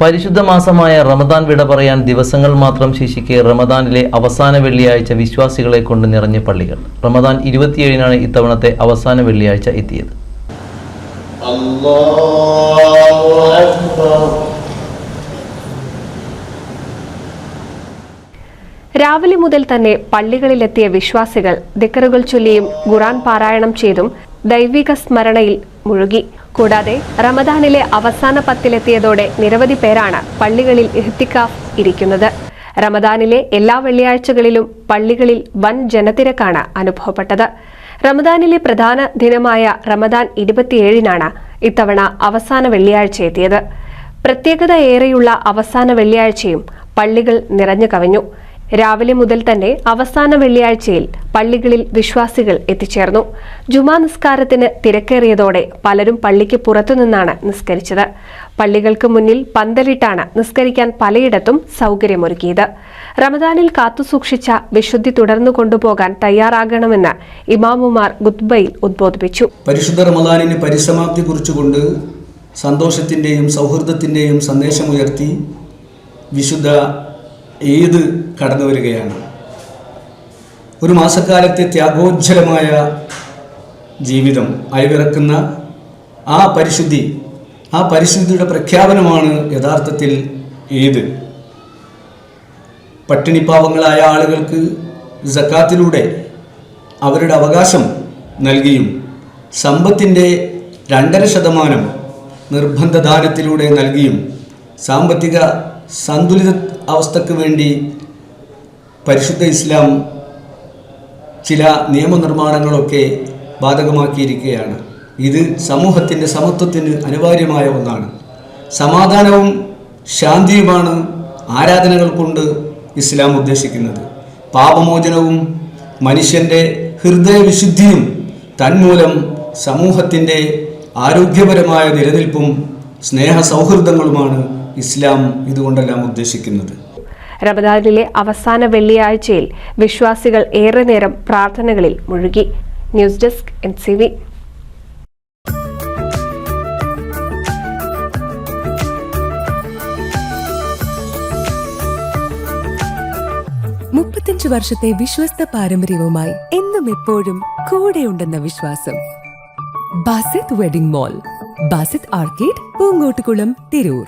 പരിശുദ്ധ മാസമായ റമദാൻ വിട പറയാൻ ദിവസങ്ങൾ മാത്രം ശേഷിക്കെ റമദാനിലെ അവസാന വെള്ളിയാഴ്ച വിശ്വാസികളെ കൊണ്ട് നിറഞ്ഞ പള്ളികൾ. റമദാൻ 27-നാണ് ഇത്തവണത്തെ അവസാന വെള്ളിയാഴ്ച എത്തിയത്. രാവിലെ മുതൽ തന്നെ പള്ളികളിലെത്തിയ വിശ്വാസികൾ ദിക്റുകൾ ചൊല്ലിയും ഖുർആൻ പാരായണം ചെയ്തും ദൈവിക സ്മരണയിൽ മുഴുകി. കൂടാതെ റമദാനിലെ അവസാന പത്തിലെത്തിയതോടെ നിരവധി പേരാണ് പള്ളികളിൽ ഇഹ്തികാഫ് ഇരിക്കുന്നത്. റമദാനിലെ എല്ലാ വെള്ളിയാഴ്ചകളിലും പള്ളികളിൽ വൻ ജനത്തിരക്കാണ് അനുഭവപ്പെട്ടത്. റമദാനിലെ പ്രധാന ദിനമായ റമദാൻ 27-നാണ് ഇത്തവണ അവസാന വെള്ളിയാഴ്ച എത്തിയത്. പ്രത്യേകത ഏറെയുള്ള അവസാന വെള്ളിയാഴ്ചയും പള്ളികൾ നിറഞ്ഞു കവിഞ്ഞു. രാവിലെ മുതൽ തന്നെ അവസാന വെള്ളിയാഴ്ചയിൽ പള്ളികളിൽ വിശ്വാസികൾ എത്തിച്ചേർന്നു. ജുമാ നിസ്കാരത്തിന് തിരക്കേറിയതോടെ പലരും പള്ളിക്ക് പുറത്തുനിന്നാണ് നിസ്കരിച്ചത്. പള്ളികൾക്ക് മുന്നിൽ പന്തലിട്ടാണ് നിസ്കരിക്കാൻ പലയിടത്തും സൗകര്യമൊരുക്കിയത്. റമദാനിൽ കാത്തുസൂക്ഷിച്ച വിശുദ്ധി തുടർന്നു കൊണ്ടുപോകാൻ തയ്യാറാകണമെന്ന് ഇമാമുമാർ ഖുത്ബയിൽ ഉദ്ബോധിപ്പിച്ചു. പരിശുദ്ധ റമദാനിന് പരിസമാപ്തി കുറിച്ചുകൊണ്ട് സന്തോഷത്തിന്റെയും സൗഹൃദത്തിന്റെയും സന്ദേശമുയർത്തി വിശുദ്ധ ഈദ് കടന്നു വരികയാണ്. ഒരു മാസക്കാലത്തെ ത്യാഗോജ്ജലമായ ജീവിതം അയവിറക്കുന്ന ആ പരിശുദ്ധിയുടെ പ്രഖ്യാപനമാണ് യഥാർത്ഥത്തിൽ ഈദ്. പട്ടിണിപ്പാവങ്ങളായ ആളുകൾക്ക് സക്കാത്തിലൂടെ അവരുടെ അവകാശം നൽകിയും സമ്പത്തിൻ്റെ 2.5% നിർബന്ധദാനത്തിലൂടെ നൽകിയും സാമ്പത്തിക സന്തുലിത അവസ്ഥയ്ക്ക് വേണ്ടി പരിശുദ്ധ ഇസ്ലാം ചില നിയമനിർമ്മാണങ്ങളൊക്കെ ബാധകമാക്കിയിരിക്കുകയാണ്. ഇത് സമൂഹത്തിൻ്റെ സമത്വത്തിന് അനിവാര്യമായ ഒന്നാണ്. സമാധാനവും ശാന്തിയുമാണ് ആരാധനകൾ കൊണ്ട് ഇസ്ലാം ഉദ്ദേശിക്കുന്നത്. പാപമോചനവും മനുഷ്യൻ്റെ ഹൃദയവിശുദ്ധിയും തന്മൂലം സമൂഹത്തിൻ്റെ ആരോഗ്യപരമായ നിലനിൽപ്പും സ്നേഹ സൗഹൃദങ്ങളുമാണ് ഇസ്ലാം ഇതുകൊണ്ടെല്ലാം ഉദ്ദേശിക്കുന്നത്. റമദാനിലെ അവസാന വെള്ളിയാഴ്ചയിൽ വിശ്വാസികൾ ഏറെ നേരം പ്രാർത്ഥനകളിൽ മുഴുകി. News desk NCV. വർഷത്തെ വിശ്വസ്ത പാരമ്പര്യവുമായി എന്നും എപ്പോഴും കൂടെയുണ്ടെന്ന വിശ്വാസം. Basith wedding mall, Basith arcade, Poongottukulam, Tirur.